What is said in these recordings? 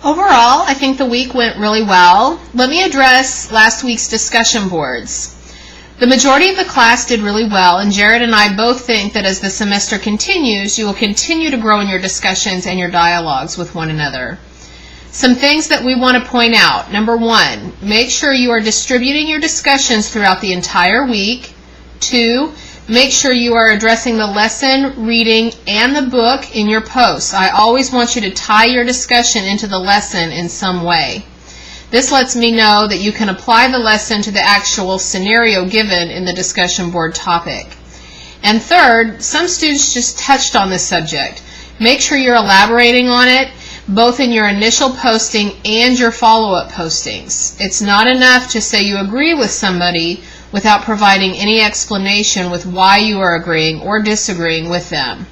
Overall, I think the week went really well. Let me address last week's discussion boards. The majority of the class did really well, and Jared and I both think that as the semester continues, you will continue to grow in your discussions and your dialogues with one another. Some things that we want to point out. Number one, make sure you are distributing your discussions throughout the entire week. 2, make sure you are addressing the lesson, reading, and the book in your posts. I always want you to tie your discussion into the lesson in some way. This lets me know that you can apply the lesson to the actual scenario given in the discussion board topic. And third, some students just touched on this subject. Make sure you're elaborating on it, both in your initial posting and your follow-up postings. It's not enough to say you agree with somebody without providing any explanation with why you are agreeing or disagreeing with them.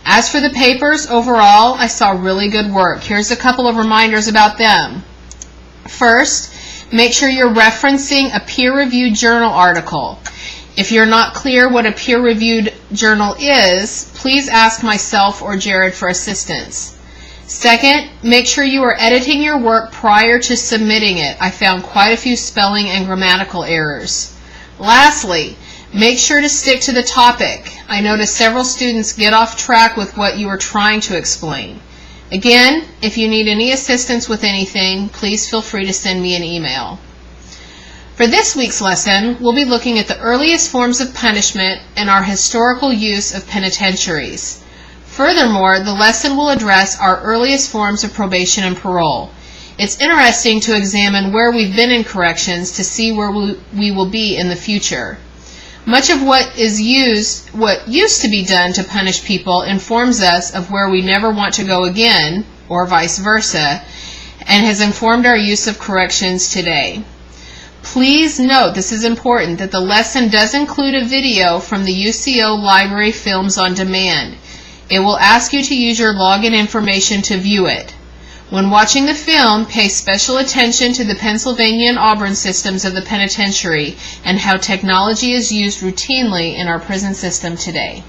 As for the papers, overall, I saw really good work. Here's a couple of reminders about them. First, make sure you're referencing a peer-reviewed journal article. If you're not clear what a peer-reviewed journal is, please ask myself or Jared for assistance. Second, make sure you are editing your work prior to submitting it. I found quite a few spelling and grammatical errors. Lastly, make sure to stick to the topic. I noticed several students get off track with what you are trying to explain. Again, if you need any assistance with anything, please feel free to send me an email. For this week's lesson, we'll be looking at the earliest forms of punishment and our historical use of penitentiaries. Furthermore, the lesson will address our earliest forms of probation and parole. It's interesting to examine where we've been in corrections to see where we will be in the future. Much of what used to be done to punish people informs us of where we never want to go again, or vice versa, and has informed our use of corrections today. Please note, this is important, that the lesson does include a video from the UCO Library Films on Demand. It will ask you to use your login information to view it. When watching the film, pay special attention to the Pennsylvania and Auburn systems of the penitentiary and how technology is used routinely in our prison system today.